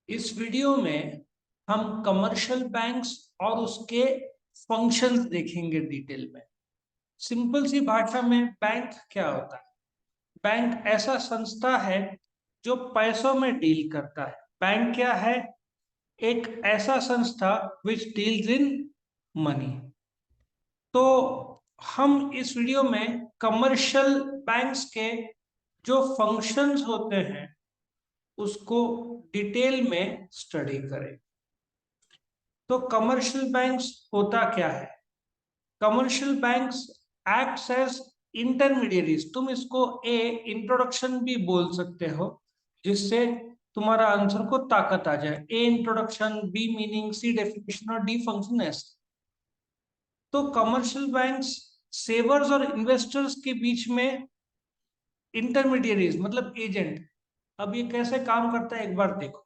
इस वीडियो में हम कमर्शियल बैंक्स और उसके फंक्शंस देखेंगे डिटेल में। सिंपल सी भाषा में बैंक क्या होता है? बैंक ऐसा संस्था है जो पैसों में डील करता है। बैंक क्या है? एक ऐसा संस्था विच डील्स इन मनी। तो हम इस वीडियो में कमर्शियल बैंक्स के जो फंक्शंस होते हैं उसको डिटेल में स्टडी करें। तो कमर्शियल बैंक्स होता क्या है? Commercial banks acts as intermediaries. तुम इसको ए इंट्रोडक्शन भी बोल सकते हो, जिससे तुम्हारा आंसर को ताकत आ जाए। ए इंट्रोडक्शन, बी मीनिंग, सी डेफिनेशन और डी फंक्शन ऐसे। तो कमर्शियल बैंक्स सेवर्स और इन्वेस्टर्स के बीच में इंटरमीडियरीज मतलब एजेंट। अब ये कैसे काम करता है एक बार देखो।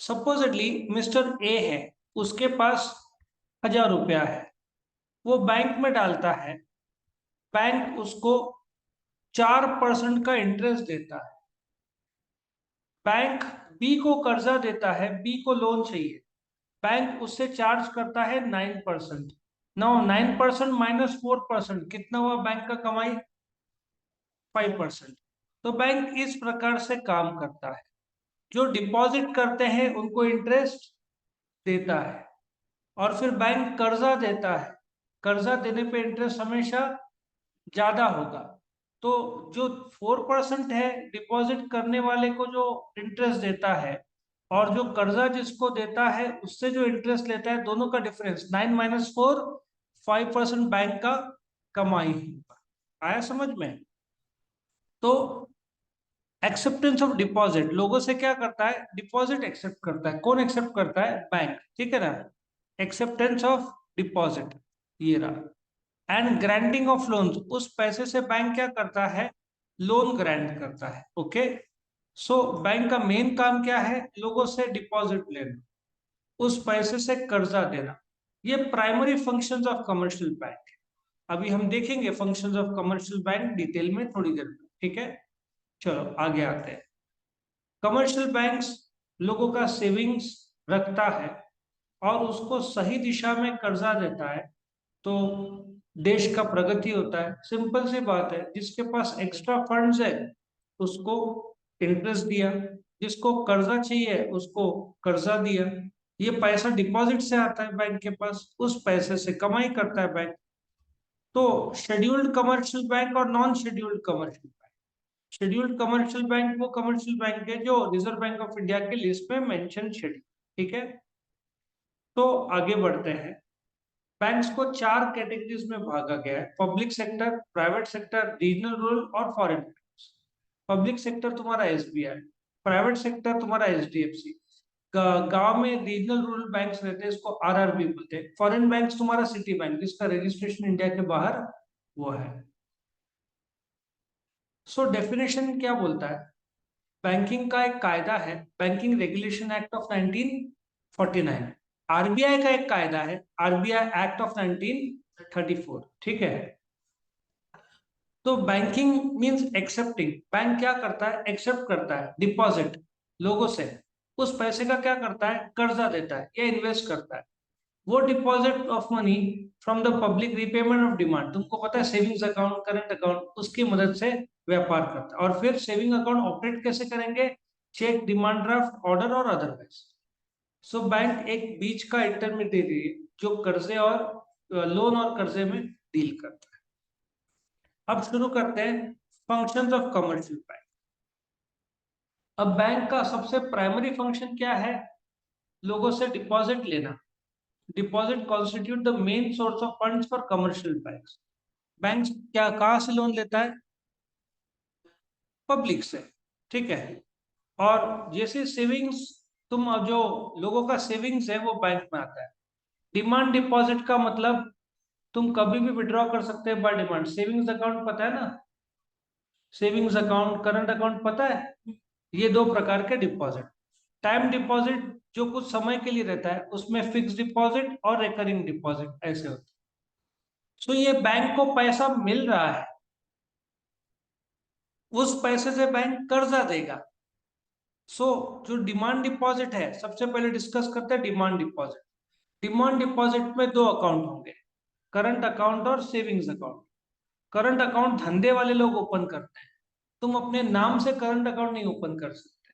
सपोजिटली मिस्टर ए है, उसके पास 1,000 रुपया है, वो बैंक में डालता है। बैंक उसको 4% का इंटरेस्ट देता है। बैंक बी को कर्जा देता है, बी को लोन चाहिए। बैंक उससे चार्ज करता है 9%। नाउ 9% माइनस 4% कितना हुआ बैंक का कमाई? 5%। तो बैंक इस प्रकार से काम करता है। जो डिपॉजिट करते हैं उनको इंटरेस्ट देता है, और फिर बैंक कर्जा देता है। कर्जा देने पे इंटरेस्ट हमेशा ज्यादा होगा। तो जो 4% है डिपॉजिट करने वाले को जो इंटरेस्ट देता है, और जो कर्जा जिसको देता है उससे जो इंटरेस्ट लेता है, दोनों का डिफरेंस 9 - 4 5% बैंक का कमाई होगा। आया समझ में? तो एक्सेप्टेंस ऑफ डिपॉजिट, लोगों से क्या करता है? डिपॉजिट एक्सेप्ट करता है। कौन एक्सेप्ट करता है? बैंक। ठीक है ना? एक्सेप्टेंस ऑफ डिपॉजिट ये रहा। एंड ग्रांटिंग ऑफ लोन्स, उस पैसे से बैंक क्या करता है? लोन ग्रांट करता है। ओके। सो बैंक का मेन काम क्या है? लोगों से डिपॉजिट लेना, उस पैसे से कर्जा देना। ये primary functions of commercial bank है। अभी हम देखेंगे functions of commercial bank detail में थोड़ी देर में। ठीक है, चलो आगे आते हैं। कमर्शियल बैंक्स लोगों का सेविंग्स रखता है और उसको सही दिशा में कर्जा देता है, तो देश का प्रगति होता है। सिंपल सी बात है, जिसके पास एक्स्ट्रा फंड्स है उसको इंटरेस्ट दिया, जिसको कर्जा चाहिए उसको कर्जा दिया। ये पैसा डिपॉजिट से आता है बैंक के पास, उस पैसे से कमाई करता है बैंक। तो शेड्यूल्ड कमर्शियल बैंक और non scheduled commercial bank. Scheduled commercial bank वो कमर्शियल बैंक है जो रिजर्व बैंक ऑफ इंडिया के लिस्ट में मेंशन शेड्यूल। ठीक है, तो आगे बढ़ते हैं। बैंक्स को 4 कैटेगरीज में भागा गया है: public sector, private sector, regional, rural और फॉरेन बैंक्स। पब्लिक सेक्टर तुम्हारा एसबीआई, प्राइवेट सेक्टर तुम्हारा एचडीएफसी, गांव में रीजनल रूरल बैंक्स रहते हैं, इसको आरआरबी बोलते हैं। फॉरेन बैंक्स तुम्हारा सिटी बैंक, जिसका रजिस्ट्रेशन इंडिया के बाहर वो है। सो डेफिनेशन क्या बोलता है? बैंकिंग का एक कायदा है, banking regulation act of 1949। RBI का एक कायदा है, आरबीआई एक्ट ऑफ 1934। ठीक है। तो बैंकिंग मींस एक्सेप्टिंग। बैंक क्या करता है? एक्सेप्ट करता है डिपॉजिट लोगों से। उस पैसे का क्या करता है? कर्जा देता है या इन्वेस्ट करता है। वो deposit of money from the public, repayment of demand. तुमको पता है सेविंग्स अकाउंट, करंट अकाउंट, उसकी मदद से व्यापार करता है। और फिर सेविंग अकाउंट ऑपरेट कैसे करेंगे? चेक, डिमांड ड्राफ्ट, ऑर्डर और अदरवाइज। सो बैंक एक बीच का इंटरमीडिएट जो कर्जे और लोन और कर्जे में डील करता है। अब शुरू करते हैं फंक्शंस ऑफ कमर्शियल बैंक। अब बैंक का सबसे प्राइमरी फंक्शन क्या है? लोगों से डिपॉजिट लेना। Deposit constitute the main source of funds for commercial banks. Bank क्या कहाँ से लोन लेता है? पब्लिक से। ठीक है। और जैसे सेविंग्स, तुम जो लोगों का सेविंग्स है वो बैंक में आता है। डिमांड डिपॉजिट का मतलब तुम कभी भी विड्रॉ कर सकते हैं बाय डिमांड। सेविंग्स अकाउंट पता है ना? सेविंग्स अकाउंट, करंट अकाउंट पता है? ये दो प्रकार के डिपॉजिट। टाइम डिपॉजिट जो कुछ समय के लिए रहता है, उसमें फिक्स डिपॉजिट और रिकरिंग डिपॉजिट ऐसे होते हैं। सो ये बैंक को पैसा मिल रहा है, उस पैसे से बैंक कर्जा देगा। सो जो डिमांड डिपॉजिट है, सबसे पहले डिस्कस करते हैं डिमांड डिपॉजिट। डिमांड डिपॉजिट में दो अकाउंट होंगे, करंट अकाउंट और सेविंग्स अकाउंट। करंट अकाउंट धंधे वाले लोग ओपन करते हैं। तुम अपने नाम से करंट अकाउंट नहीं ओपन कर सकते,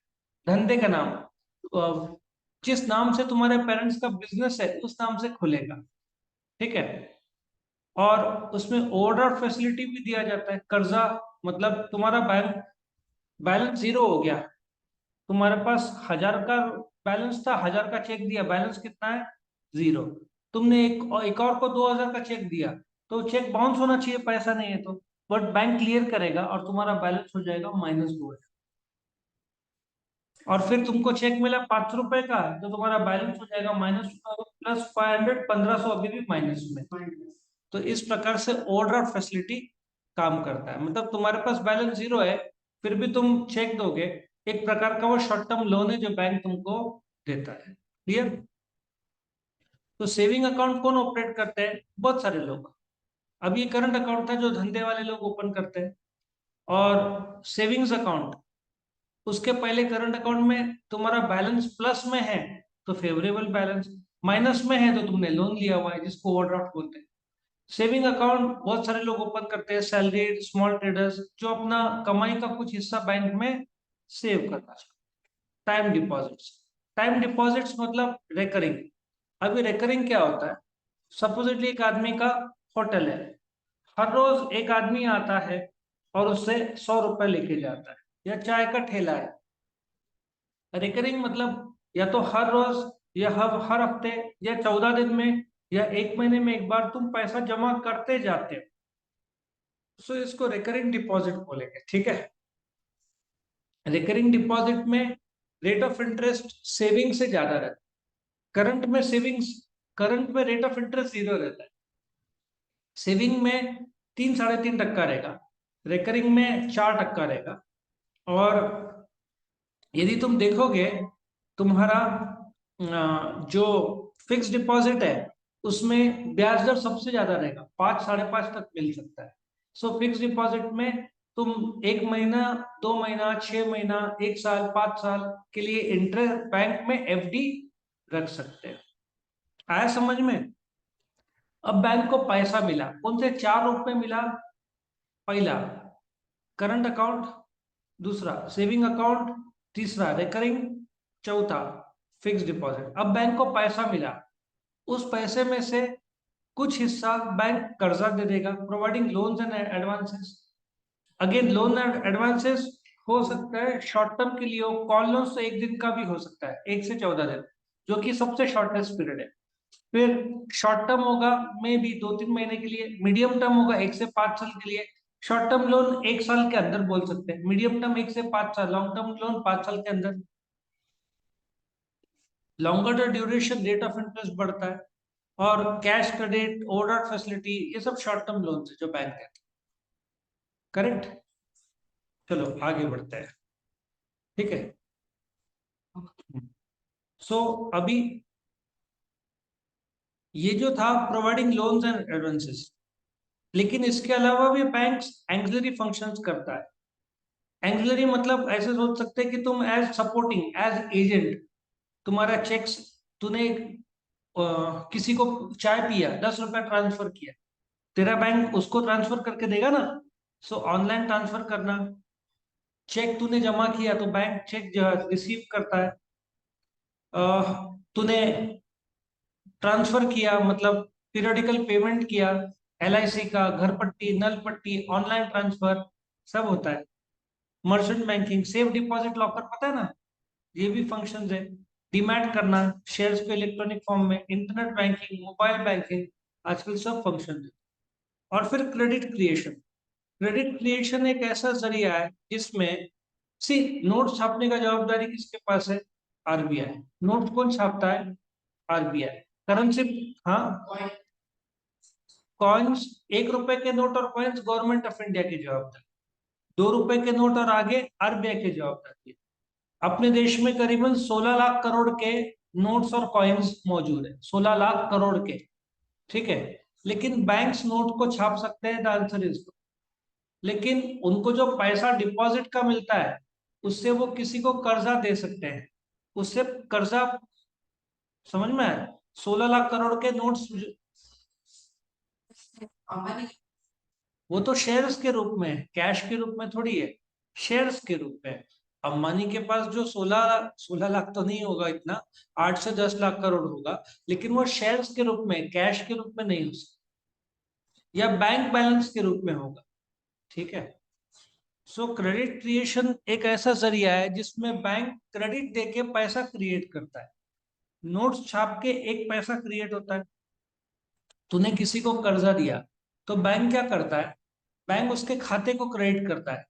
धंधे का नाम, जिस नाम से तुम्हारे पेरेंट्स का बिजनेस है उस नाम से खुलेगा, ठीक है। और उसमें ओवरड्राफ्ट फैसिलिटी भी दिया जाता है। कर्जा मतलब तुम्हारा बैंक बैलेंस जीरो हो गया, तुम्हारे पास 1000 का बैलेंस था, 1000 का चेक दिया, बैलेंस कितना है, जीरो। तुमने एक और को 2000 का चेक दिया, तो चेक बाउंस होना चाहिए, पैसा नहीं है तो, बट बैंक क्लियर करेगा और तुम्हारा बैलेंस हो जाएगा -2। और फिर तुमको चेक मिला 500 रुपए का, तो तुम्हारा बैलेंस हो जाएगा -+500, 1500 अभी भी माइनस में। तो इस प्रकार से ओवरड्राफ्ट फैसिलिटी काम करता है। मतलब तुम्हारे पास बैलेंस जीरो है, फिर भी तुम चेक दोगे, एक प्रकार का वो शॉर्ट टर्म लोन है जो बैंक तुमको देता है। क्लियर? तो सेविंग अकाउंट कौन ऑपरेट करते हैं? बहुत सारे लोग। अब ये करंट अकाउंट था जो धंधे वाले लोग ओपन करते हैं। और सेविंग्स अकाउंट, उसके पहले करंट अकाउंट में तुम्हारा बैलेंस प्लस में है तो फेवरेबल बैलेंस, माइनस में है तो तुमने लोन लिया हुआ है, जिसको ओवरड्राफ्ट बोलते हैं। सेविंग अकाउंट बहुत सारे लोग ओपन करते हैं, सैलरीड, स्मॉल ट्रेडर्स, जो अपना कमाई का कुछ हिस्सा बैंक में सेव करना चाहते हैं। टाइम डिपॉजिट्स, टाइम डिपॉजिट्स मतलब रेकरिंग। अभी रेकरिंग क्या होता है? सपोजिटली एक आदमी का होटल है, हर रोज एक आदमी आता है और उससे 100 रुपए लेके जाता है, या चाय का ठेला है। रिकरिंग मतलब या तो हर रोज, या हर हफ्ते, या 14 दिन में, या एक महीने में एक बार तुम पैसा जमा करते जाते हो। सो इसको रिकरिंग डिपॉजिट बोलेंगे, ठीक है। रिकरिंग डिपॉजिट में रेट ऑफ इंटरेस्ट सेविंग से ज्यादा रहता है। करंट में सेविंग्स, करंट में रेट ऑफ इंटरेस्ट जीरो रहता है, सेविंग में 3-3.5% रहेगा, रिकरिंग में 4% रहेगा। और यदि तुम देखोगे, तुम्हारा जो फिक्स डिपॉजिट है उसमें ब्याज दर सबसे ज्यादा रहेगा, 5-5.5 तक मिल सकता है। सो फिक्स डिपॉजिट में तुम 1 महीना, 2 महीना, 6 महीना, 1 साल, 5 साल के लिए इंटरेस्ट बैंक में एफडी रख सकते हैं। आया समझ में? अब बैंक को पैसा मिला, कौन से 4 रूप में मिला? पहला करंट अकाउंट, दूसरा सेविंग अकाउंट, तीसरा रिकरिंग, चौथा फिक्स डिपॉजिट। अब बैंक को पैसा मिला, उस पैसे में से कुछ हिस्सा बैंक कर्जा दे देगा, providing loans and advances. Again loan and advances हो सकता है शॉर्ट टर्म के लिए हो, कॉल लोन तो 1 दिन का भी हो सकता है, 1 से 14 दिन, जो कि सबसे शॉर्टेस्ट पीरियड है। फिर शॉर्ट टर्म होगा मे भी 2-3 महीने के लिए, मीडियम टर्म होगा 1 से 5 साल के लिए। शॉर्ट टर्म लोन 1 साल के अंदर बोल सकते हैं, मीडियम टर्म 1 से 5 साल, लॉन्ग टर्म लोन 5 साल के अंदर। Longer the duration rate of interest बढ़ता है। और कैश क्रेडिट, ओवरड्राफ्ट फैसिलिटी, ये सब शॉर्ट टर्म लोन है जो बैंक देते हैं। करेक्ट? चलो आगे बढ़ते हैं, ठीक है। सो अभी ये जो था प्रोवाइडिंग लोन्स एंड एडवांसेस, लेकिन इसके अलावा भी बैंक एंग्जिलरी फंक्शंस करता है। एंग्जिलरी मतलब ऐसे सोच सकते हैं कि तुम एज सपोर्टिंग, एज एजेंट, तुम्हारा चेक्स, तूने किसी को चाय पिया, 10 रुपया ट्रांसफर किया, तेरा बैंक उसको ट्रांसफर करके देगा ना। सो ऑनलाइन ट्रांसफर करना, चेक तूने जमा किया तो बैंक चेक जो रिसीव करता है। तूने ट्रांसफर किया मतलब पीरियोडिकल पेमेंट किया, एलआईसी का, घर पट्टी, नल पट्टी, ऑनलाइन ट्रांसफर, सब होता है। Merchant banking, safe deposit locker, पता है ना, ये भी फंक्शंस है। डिमैट करना शेयर्स को इलेक्ट्रॉनिक फॉर्म में, इंटरनेट बैंकिंग, मोबाइल बैंकिंग, आजकल सब फंक्शन है। और फिर क्रेडिट क्रिएशन। क्रेडिट क्रिएशन एक ऐसा जरिया है जिसमें सी नोट छापने का जवाबदारी किसके पास है? आरबीआई। नोट कौन छापता है? आरबीआई। करेंसी, हाँ, कॉइन्स, 1 रुपए के नोट और कॉइन्स गवर्नमेंट ऑफ इंडिया की जवाबदारी, 2 रुपए के नोट और आगे आरबीआई की जवाबदारी है। अपने देश में करीबन 16 लाख करोड़ के नोट्स और कॉइन्स मौजूद है, 16 लाख करोड़ के, ठीक है। लेकिन बैंक्स नोट को छाप सकते हैं, द आंसर इज, लेकिन उनको जो पैसा डिपॉजिट का मिलता है उससे वो किसी को कर्जा दे सकते हैं, उससे कर्जा, समझ में आया? 16 लाख करोड़ के नोट्स, वो तो शेयर्स के रूप में है, कैश के रूप में थोड़ी है, शेयर्स के रूप में है। अंबानी के पास जो 16 लाख तो नहीं होगा इतना, 8 से 10 लाख करोड़ होगा, लेकिन वो शेयर्स के रूप में, कैश के रूप में नहीं हो सकता, या बैंक बैलेंस के रूप में होगा। ठीक है। सो क्रेडिट क्रिएशन एक ऐसा जरिया है जिसमें बैंक क्रेडिट देके पैसा क्रिएट करता है। नोट्स छाप के एक पैसा क्रिएट होता है। तूने किसी को कर्जा दिया, तो बैंक क्या करता है? बैंक उसके खाते को क्रेडिट करता है।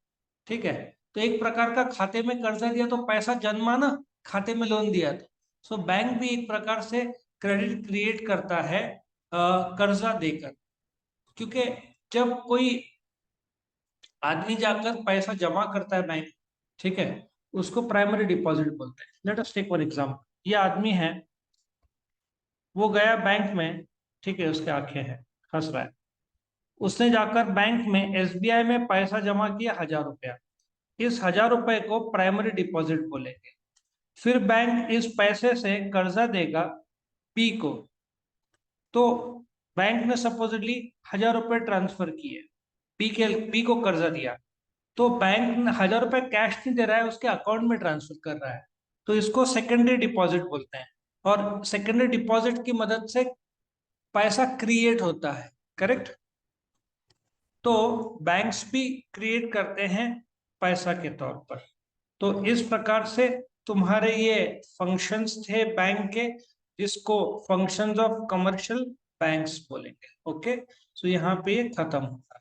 ठीक है। तो एक प्रकार का खाते में कर्जा दिया तो पैसा जन्मा ना, खाते में लोन दिया तो। सो बैंक भी एक प्रकार से क्रेडिट क्रिएट करता है कर्जा देकर। क्योंकि जब कोई आदमी जाकर पैसा जमा करता है बैंक, ठीक है, उसको प्राइमरी डिपॉजिट बोलते हैं। Let us take one example. ये आदमी है, वो गया बैंक में, ठीक है, उसके आंखें हैं, हंस रहा है। उसने जाकर बैंक में, एसबीआई में पैसा जमा किया 1,000 रुपया। इस 1,000 रुपए को प्राइमरी डिपॉजिट बोलेंगे। फिर बैंक इस पैसे से कर्जा देगा पी को। तो बैंक ने सपोजिटली 1,000 रुपए ट्रांसफर किए, पी को कर्जा दिया। तो बैंक 1,000 रुपए कैश नहीं दे रहा है, उसके अकाउंट में ट्रांसफर कर रहा है। तो इसको सेकेंडरी डिपॉजिट बोलते हैं। और सेकेंडरी डिपॉजिट की मदद से पैसा क्रिएट होता है। करेक्ट। तो बैंक्स भी क्रिएट करते हैं पैसा के तौर पर। तो इस प्रकार से तुम्हारे ये फंक्शंस थे बैंक के, जिसको फंक्शंस ऑफ कमर्शियल बैंक्स बोलेंगे। ओके। सो यहाँ पे ये खत्म होगा।